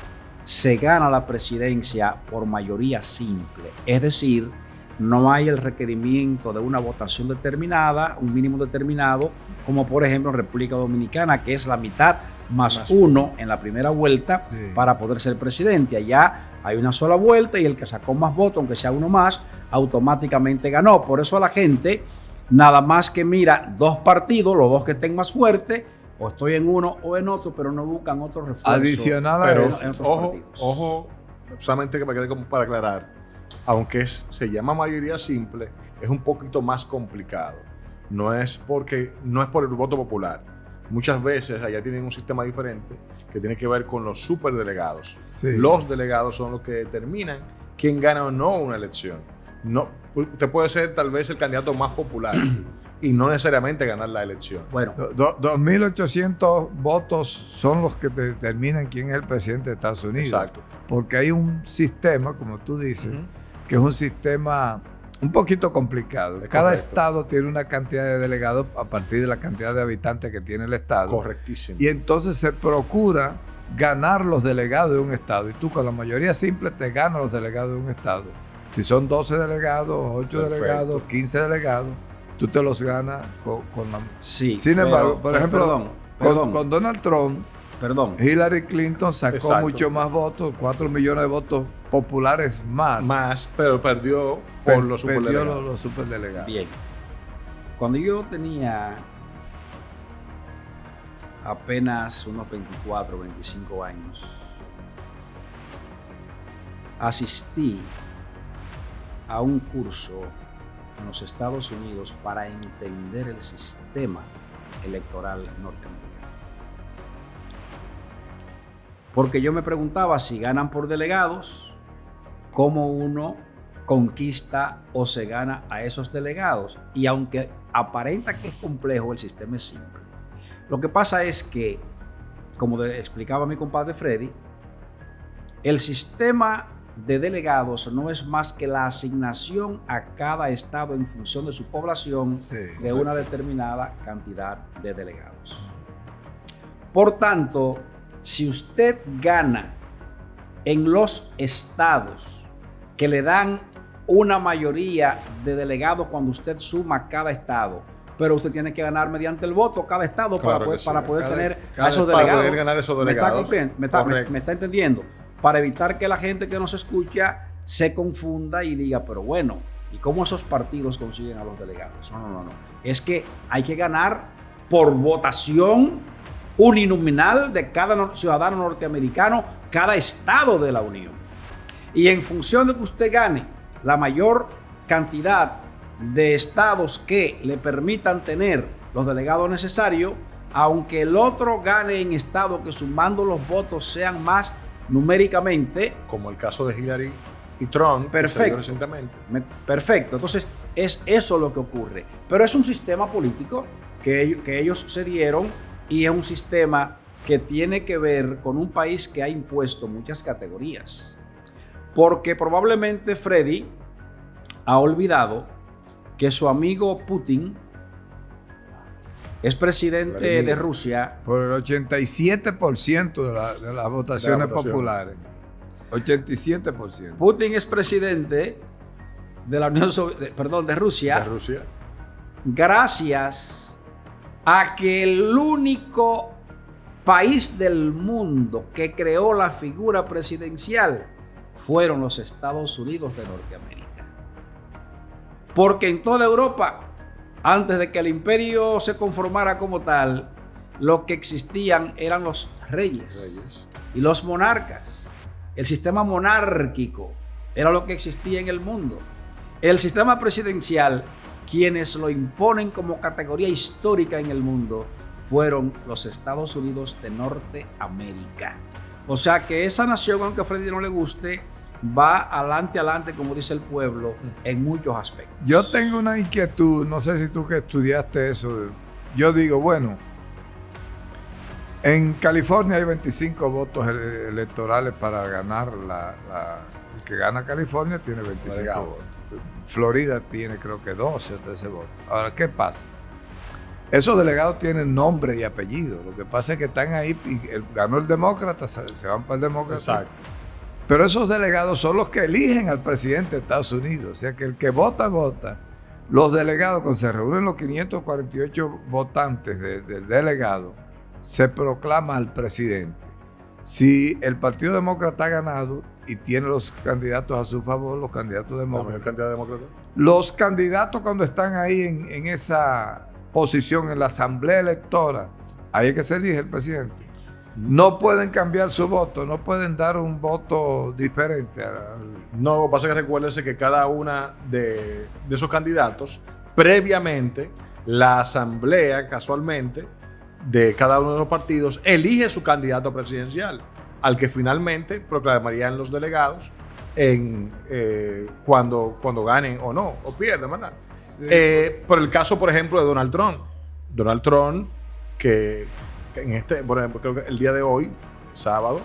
se gana la presidencia por mayoría simple. Es decir, no hay el requerimiento de una votación determinada, un mínimo determinado, como por ejemplo en República Dominicana, que es la mitad más uno en la primera vuelta para poder ser presidente. Allá hay una sola vuelta y el que sacó más votos, aunque sea uno más, automáticamente ganó. Por eso a la gente Nada más que mira dos partidos, los dos que estén más fuertes, o estoy en uno o en otro, pero no buscan otro refuerzo. Adicional a Pero eso. ojo, solamente que me quede como para aclarar, aunque se llama mayoría simple, es un poquito más complicado. No es por el voto popular. Muchas veces allá tienen un sistema diferente que tiene que ver con los superdelegados. Sí. Los delegados son los que determinan quién gana o no una elección. No, usted puede ser tal vez el candidato más popular y no necesariamente ganar la elección. Bueno, 2.800 votos son los que determinan quién es el presidente de Estados Unidos. Exacto. Porque hay un sistema, como tú dices, que es un sistema un poquito complicado. Es Cada correcto. estado tiene una cantidad de delegados a partir de la cantidad de habitantes que tiene el estado. Correctísimo. Y entonces se procura ganar los delegados de un estado. Y tú con la mayoría simple te ganas los delegados de un estado. Si son 12 delegados, 8 Perfecto. delegados, 15 delegados, tú te los ganas con la... sí. Sin embargo, por ejemplo, perdón, con Donald Trump, perdón. Hillary Clinton sacó Exacto. mucho más votos, 4 millones de votos populares más. Pero perdió por los Perdió superdelegados. los superdelegados. Bien. Cuando yo tenía apenas unos 24, 25 años, asistí a un curso en los Estados Unidos para entender el sistema electoral norteamericano. Porque yo me preguntaba si ganan por delegados, cómo uno conquista o se gana a esos delegados. Y aunque aparenta que es complejo, el sistema es simple. Lo que pasa es que, como explicaba mi compadre Freddy, el sistema de delegados no es más que la asignación a cada estado en función de su población de una determinada cantidad de delegados. Por tanto, si usted gana en los estados que le dan una mayoría de delegados cuando usted suma cada estado, pero usted tiene que ganar mediante el voto cada estado Claro para poder tener cada a esos para delegados. poder ganar esos delegados. Me está entendiendo. Para evitar que la gente que nos escucha se confunda y diga, pero bueno, ¿y cómo esos partidos consiguen a los delegados? No. Es que hay que ganar por votación uninominal de cada ciudadano norteamericano, cada estado de la Unión. Y en función de que usted gane la mayor cantidad de estados que le permitan tener los delegados necesarios, aunque el otro gane en estado que sumando los votos sean más numéricamente, Como el caso de Hillary y Trump, que se dio perfecto. recientemente. Perfecto. Entonces, es eso lo que ocurre. Pero es un sistema político que ellos se dieron y es un sistema que tiene que ver con un país que ha impuesto muchas categorías. Porque probablemente Freddy ha olvidado que su amigo Putin es presidente de Rusia. Por el 87% de las votaciones populares. 87%. Putin es presidente de la de Rusia. De Rusia. Gracias a que el único país del mundo que creó la figura presidencial fueron los Estados Unidos de Norteamérica. Porque en toda Europa, antes de que el imperio se conformara como tal, lo que existían eran los reyes y los monarcas. El sistema monárquico era lo que existía en el mundo. El sistema presidencial, quienes lo imponen como categoría histórica en el mundo, fueron los Estados Unidos de Norteamérica. O sea que esa nación, aunque a Freddy no le guste, va adelante, como dice el pueblo, en muchos aspectos. Yo tengo una inquietud, no sé si tú que estudiaste eso. Yo digo, bueno, en California hay 25 votos electorales para ganar el que gana California tiene 25 votos. Florida tiene creo que 12 o 13 votos. Ahora, ¿qué pasa? Esos delegados tienen nombre y apellido. Lo que pasa es que están ahí y ganó el demócrata, se van para el demócrata. Exacto. Pero esos delegados son los que eligen al presidente de Estados Unidos. O sea que el que vota, vota. Los delegados, cuando se reúnen los 548 votantes del delegado, se proclama al presidente. Si el Partido Demócrata ha ganado y tiene los candidatos a su favor, los candidatos La mayor demócratas, cantidad de demócratas. Los candidatos cuando están ahí en esa posición en la asamblea electora, ahí es que se elige el presidente. No pueden cambiar su voto, no pueden dar un voto diferente. No, lo que pasa es que recuérdense que cada una de esos candidatos, previamente, la asamblea, casualmente, de cada uno de los partidos, elige su candidato presidencial, al que finalmente proclamarían los delegados cuando ganen o no, o pierden, ¿verdad? Sí. Por el caso, por ejemplo, de Donald Trump. Donald Trump, que por ejemplo, creo que el día de hoy, sábado,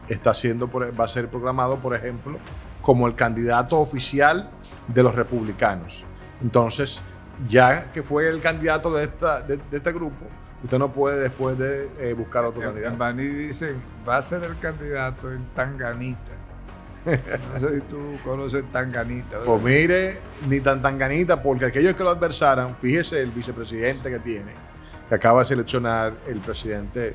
va a ser proclamado, por ejemplo, como el candidato oficial de los republicanos. Entonces, ya que fue el candidato de este grupo, usted no puede después de buscar otro candidato. En Baní dicen, va a ser el candidato en Tanganita. No sé si tú conoces Tanganita, ¿verdad? Pues mire, ni tan Tanganita, porque aquellos que lo adversaran, fíjese el vicepresidente que tiene, que acaba de seleccionar el presidente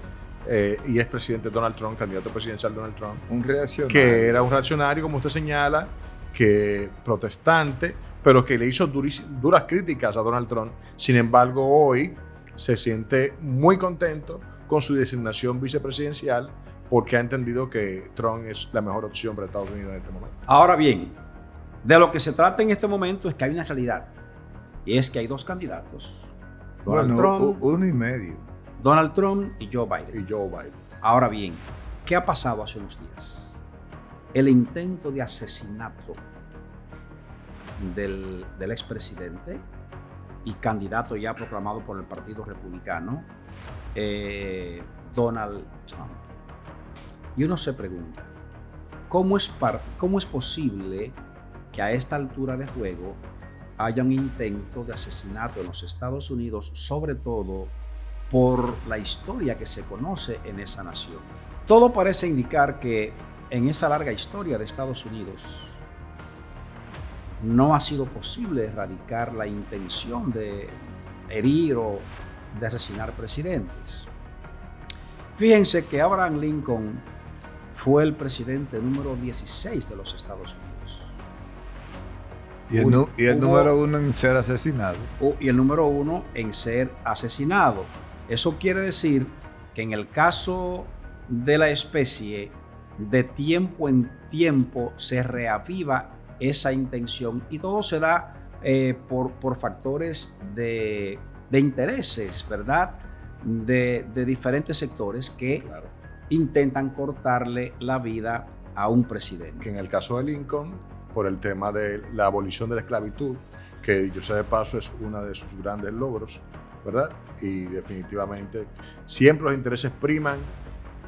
y expresidente Donald Trump, candidato presidencial Donald Trump. Un reaccionario. Que era un reaccionario, como usted señala, que protestante, pero que le hizo duras críticas a Donald Trump. Sin embargo, hoy se siente muy contento con su designación vicepresidencial porque ha entendido que Trump es la mejor opción para Estados Unidos en este momento. Ahora bien, de lo que se trata en este momento es que hay una realidad, y es que hay dos candidatos. Donald Trump, uno y medio. Donald Trump y Joe Biden. Ahora bien, ¿qué ha pasado hace unos días? El intento de asesinato del expresidente y candidato ya proclamado por el Partido Republicano, Donald Trump. Y uno se pregunta, ¿cómo es posible que a esta altura de juego haya un intento de asesinato en los Estados Unidos, sobre todo por la historia que se conoce en esa nación? Todo parece indicar que en esa larga historia de Estados Unidos no ha sido posible erradicar la intención de herir o de asesinar presidentes. Fíjense que Abraham Lincoln fue el presidente número 16 de los Estados Unidos. Y el número uno en ser asesinado. Y el número uno en ser asesinado. Eso quiere decir que en el caso de la especie, de tiempo en tiempo se reaviva esa intención y todo se da por factores de intereses, ¿verdad? De diferentes sectores que intentan cortarle la vida a un presidente. Que en el caso de Lincoln, por el tema de la abolición de la esclavitud, que yo sé de paso es uno de sus grandes logros, ¿verdad? Y definitivamente siempre los intereses priman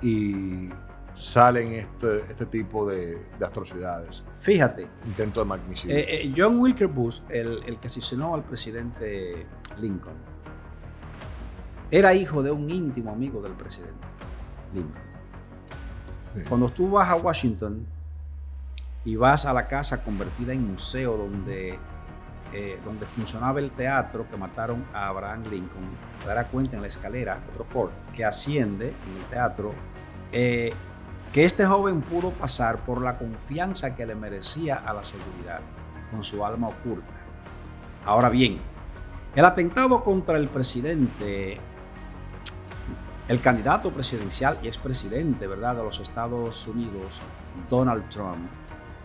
y salen este tipo de atrocidades. Fíjate. Intento de magnicidio. John Wilkes Booth, el que asesinó al presidente Lincoln, era hijo de un íntimo amigo del presidente Lincoln. Sí. Cuando tú vas a Washington y vas a la casa convertida en museo donde funcionaba el teatro que mataron a Abraham Lincoln, te darás cuenta en la escalera que asciende en el teatro, que este joven pudo pasar por la confianza que le merecía a la seguridad con su alma oculta. Ahora bien, el atentado contra el presidente, el candidato presidencial y expresidente, ¿verdad?, de los Estados Unidos, Donald Trump,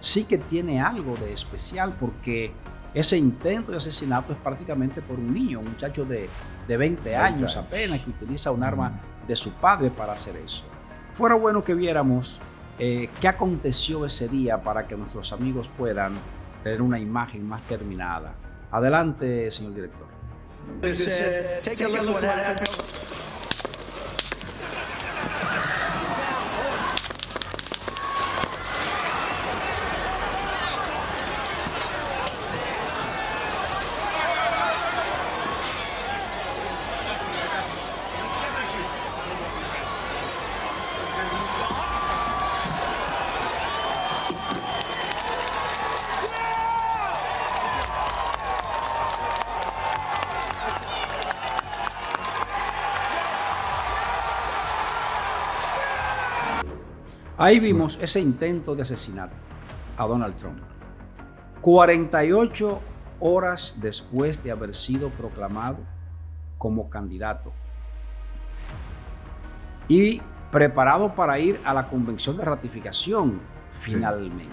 sí que tiene algo de especial porque ese intento de asesinato es prácticamente por un niño, un muchacho de 20 años apenas, que utiliza un arma de su padre para hacer eso. Fuera bueno que viéramos qué aconteció ese día para que nuestros amigos puedan tener una imagen más terminada. Adelante, señor director. Take a look at what happened. Ahí vimos ese intento de asesinato a Donald Trump. 48 horas después de haber sido proclamado como candidato y preparado para ir a la convención de ratificación finalmente.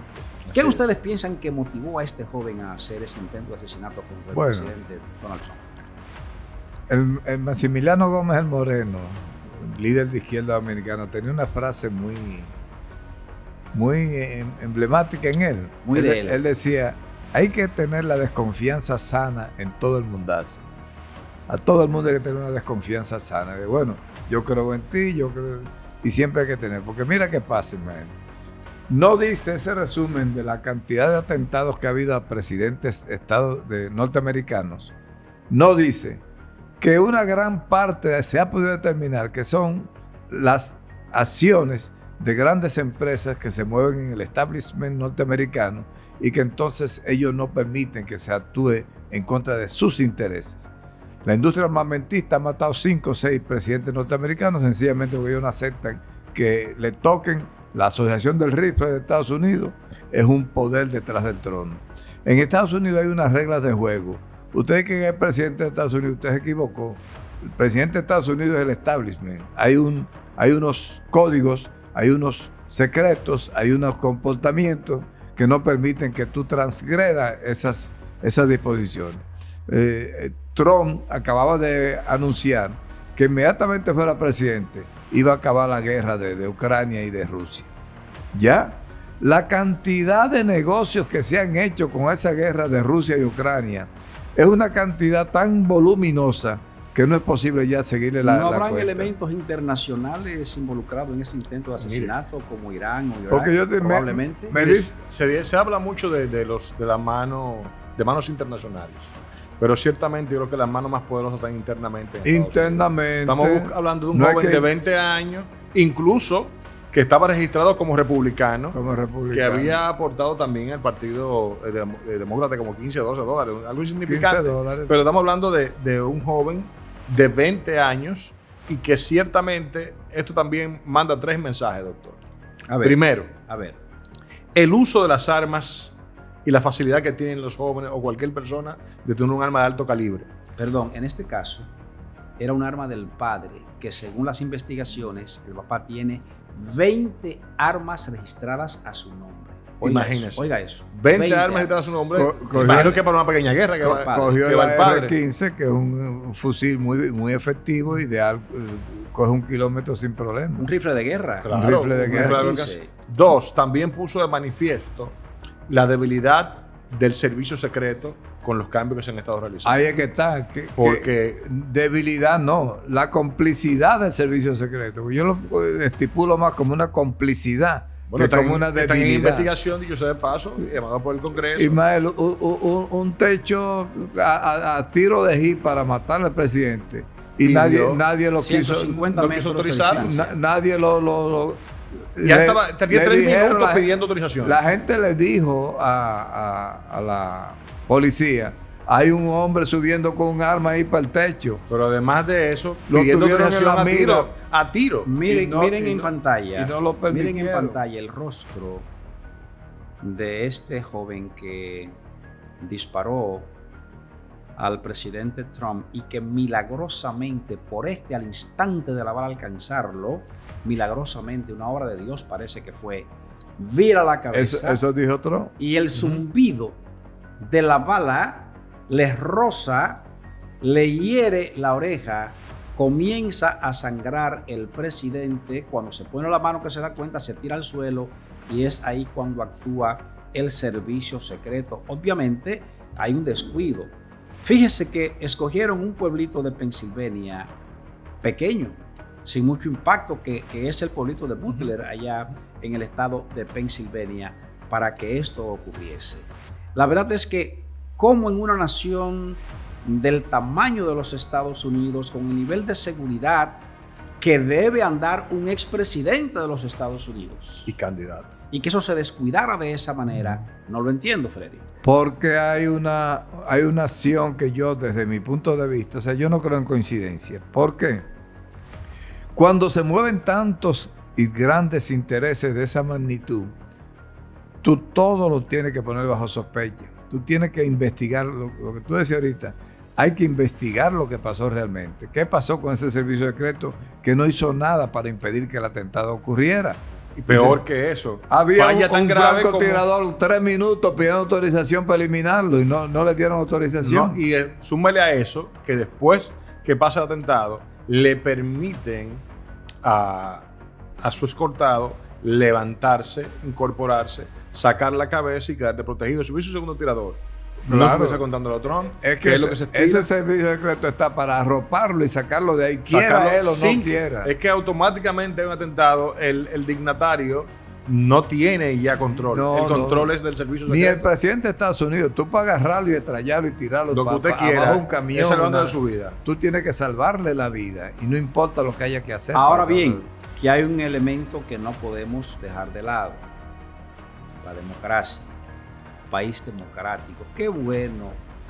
¿Qué Así ustedes piensan que motivó a este joven a hacer ese intento de asesinato contra el presidente Donald Trump? El Maximiliano Gómez el Moreno, líder de izquierda dominicano, tenía una frase muy emblemática en él. Muy de él. Él decía, hay que tener la desconfianza sana en todo el mundazo. A todo el mundo hay que tener una desconfianza sana. De bueno, yo creo en ti, yo creo... Y siempre hay que tener, porque mira qué pasa, Ismael. No dice ese resumen de la cantidad de atentados que ha habido a presidentes norteamericanos. No dice que una gran parte se ha podido determinar que son las acciones de grandes empresas que se mueven en el establishment norteamericano y que entonces ellos no permiten que se actúe en contra de sus intereses. La industria armamentista ha matado 5 o 6 presidentes norteamericanos sencillamente porque ellos no aceptan que le toquen. La Asociación del Rifle de Estados Unidos es un poder detrás del trono. En Estados Unidos hay unas reglas de juego. Usted que es el presidente de Estados Unidos, usted se equivocó. El presidente de Estados Unidos es el establishment. Hay unos códigos, hay unos secretos, hay unos comportamientos que no permiten que tú transgredas esas disposiciones. Trump acababa de anunciar que inmediatamente fuera presidente iba a acabar la guerra de Ucrania y de Rusia. Ya, la cantidad de negocios que se han hecho con esa guerra de Rusia y Ucrania es una cantidad tan voluminosa que no es posible ya seguirle la ¿No habrán cuenta. elementos internacionales involucrados en ese intento de asesinato como Irán o Irak? Porque probablemente. Se habla mucho de manos internacionales. Pero ciertamente yo creo que las manos más poderosas están internamente. Internamente. Estamos hablando de un joven de 20 años, incluso que estaba registrado como republicano, que había aportado también al partido demócrata como 15 o 12 dólares, algo insignificante. $15. Pero estamos hablando de un joven de 20 años y que ciertamente esto también manda 3 mensajes, doctor. Primero, el uso de las armas y la facilidad que tienen los jóvenes o cualquier persona de tener un arma de alto calibre. Perdón, en este caso era un arma del padre, que según las investigaciones, el papá tiene 20 armas registradas a su nombre. Imagínese. Oiga eso. 20 armas registradas a su nombre. Imagino que para una pequeña guerra cogió el padre. R-15, que es un fusil muy efectivo y coge 1 kilómetro sin problema. Un rifle de guerra. Claro, un rifle de guerra. 2, también puso de manifiesto la debilidad del servicio secreto con los cambios que se han estado realizando. Ahí es que está. Porque debilidad no, la complicidad del servicio secreto. Yo lo estipulo más como una complicidad. Bueno, que como una debilidad. Están en investigación, dicho sea de paso, llamado por el Congreso. Ismael, un techo a tiro de jeep para matar al presidente. Y nadie lo quiso. 150 no metros quiso autorizar. Nadie lo ya tenía 3 minutos pidiendo autorización. La gente le dijo a la policía, hay un hombre subiendo con un arma ahí para el techo. Pero además de eso, pidiendo autorización a tiro. Miren en pantalla. Y no lo permitieron. Miren en pantalla el rostro de este joven que disparó al presidente Trump y que milagrosamente, al instante de la bala alcanzarlo, milagrosamente, una obra de Dios parece que fue, vira la cabeza. Eso dijo Trump. Y el zumbido de la bala le roza, le hiere la oreja, comienza a sangrar el presidente. Cuando se pone la mano, que se da cuenta, se tira al suelo y es ahí cuando actúa el servicio secreto. Obviamente hay un descuido. Fíjese que escogieron un pueblito de Pensilvania pequeño, sin mucho impacto, que es el pueblito de Butler, allá en el estado de Pensilvania, para que esto ocurriese. La verdad es que, como en una nación del tamaño de los Estados Unidos, con el nivel de seguridad que debe andar un expresidente de los Estados Unidos y candidato, y que eso se descuidara de esa manera, no lo entiendo, Freddy. Porque hay una acción que yo, desde mi punto de vista, yo no creo en coincidencia. ¿Por qué? Cuando se mueven tantos y grandes intereses de esa magnitud, tú todo lo tienes que poner bajo sospecha. tú tienes que investigar lo que tú decías ahorita. Hay que investigar lo que pasó realmente. ¿Qué pasó con ese servicio secreto que no hizo nada para impedir que el atentado ocurriera? Y peor que eso, Había falla un tan grave como... francotirador 3 minutos pidiendo autorización para eliminarlo y no le dieron autorización. No, y súmale a eso que después que pasa el atentado, le permiten a su escoltado levantarse, incorporarse, sacar la cabeza y quedar protegido. Subir su segundo tirador. No Claro. estuviese contándolo a Trump. Es que es lo que se estila. ese servicio secreto está para arroparlo y sacarlo de ahí, quiera Sacarlo él o sin- no quiera. Es que automáticamente en un atentado el dignatario no tiene ya control. No, el control no. es del servicio Ni el secreto. presidente de Estados Unidos, tú para agarrarlo y estrellarlo y tirarlo Lo que usted abajo quiera de un camión. es salvando una- de su vida. Tú tienes que salvarle la vida y no importa lo que haya que hacer. Ahora para bien, salvarlo. que hay un elemento que no podemos dejar de lado: la democracia, país democrático. Qué bueno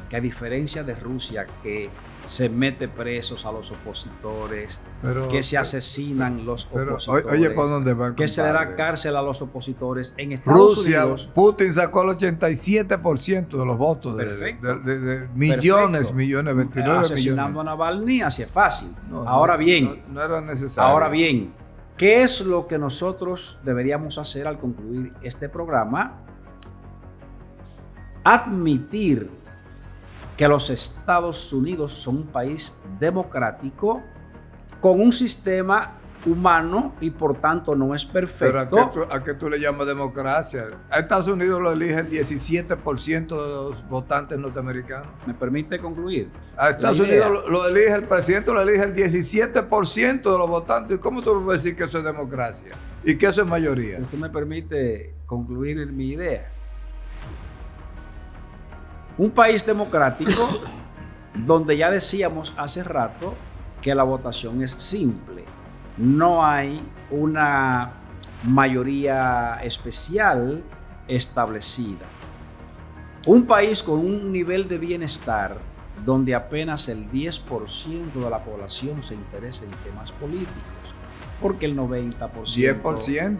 que, a diferencia de Rusia, que se mete presos a los opositores, Pero- que se asesinan los pero, opositores, oye, ¿por dónde va el que se le da compadre? cárcel a los opositores en Estados Rusia, Unidos. Putin sacó el 87% de los votos de Perfecto. de millones, millones, 29 asesinando millones. a Navalny, así es fácil. No, Ahora bien, no era necesario. ahora bien, ¿qué es lo que nosotros deberíamos hacer al concluir este programa? Admitir que los Estados Unidos son un país democrático con un sistema humano y por tanto no es Pero perfecto. ¿a qué tú le llamas democracia? A Estados Unidos lo elige el 17% de los votantes norteamericanos. ¿Me permite concluir? A Estados La idea. Unidos lo elige el presidente, lo elige el 17% de los votantes. ¿Cómo tú puedes decir que eso es democracia? Y que eso es mayoría. ¿Usted me permite concluir mi idea? Un país democrático donde ya decíamos hace rato que la votación es simple. No hay una mayoría especial establecida. Un país con un nivel de bienestar donde apenas el 10% de la población se interesa en temas políticos, porque el 90%, 10%.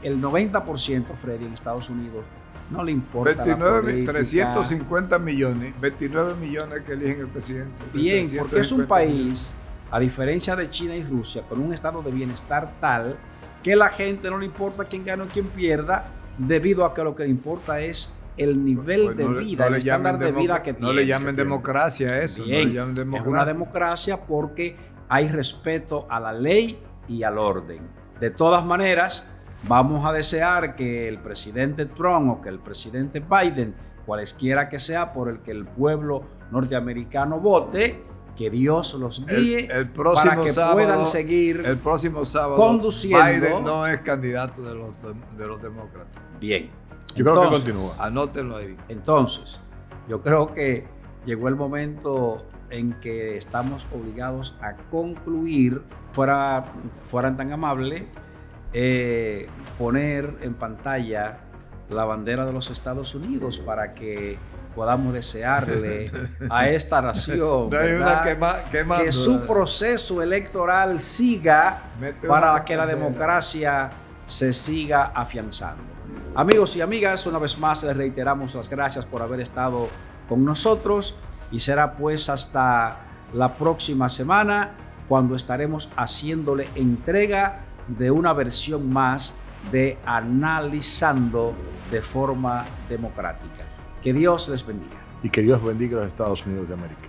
el 90%, Freddy, en Estados Unidos no le importa 29, la política. 350 millones, 29 millones que eligen el presidente. Bien, porque es un 350 país, a diferencia de China y Rusia, con un estado de bienestar tal que la gente no le importa quién gana o quién pierda, debido a que lo que le importa es el nivel Pues de no le- vida, no le el estándar de llamen vida que tiene. No le llamen democracia a eso. Bien, no le llamen es democracia. una democracia porque hay respeto a la ley y al orden. De todas maneras, vamos a desear que el presidente Trump o que el presidente Biden, cualesquiera que sea por el que el pueblo norteamericano vote, que Dios los guíe El próximo para que sábado, puedan seguir el próximo sábado, conduciendo. Biden no es candidato de los demócratas. bien. Yo creo que Entonces, continúa. Anótenlo ahí. Entonces, yo creo que llegó el momento en que estamos obligados a concluir. Fueran tan amables, poner en pantalla la bandera de los Estados Unidos para que podamos desearle a esta nación, No hay ¿verdad?, una quemando. que su proceso electoral siga Mete para una que la bandera. democracia se siga afianzando. Amigos y amigas, una vez más les reiteramos las gracias por haber estado con nosotros y será pues hasta la próxima semana cuando estaremos haciéndole entrega de una versión más de Analizando de forma democrática. Que Dios les bendiga. Y que Dios bendiga a los Estados Unidos de América.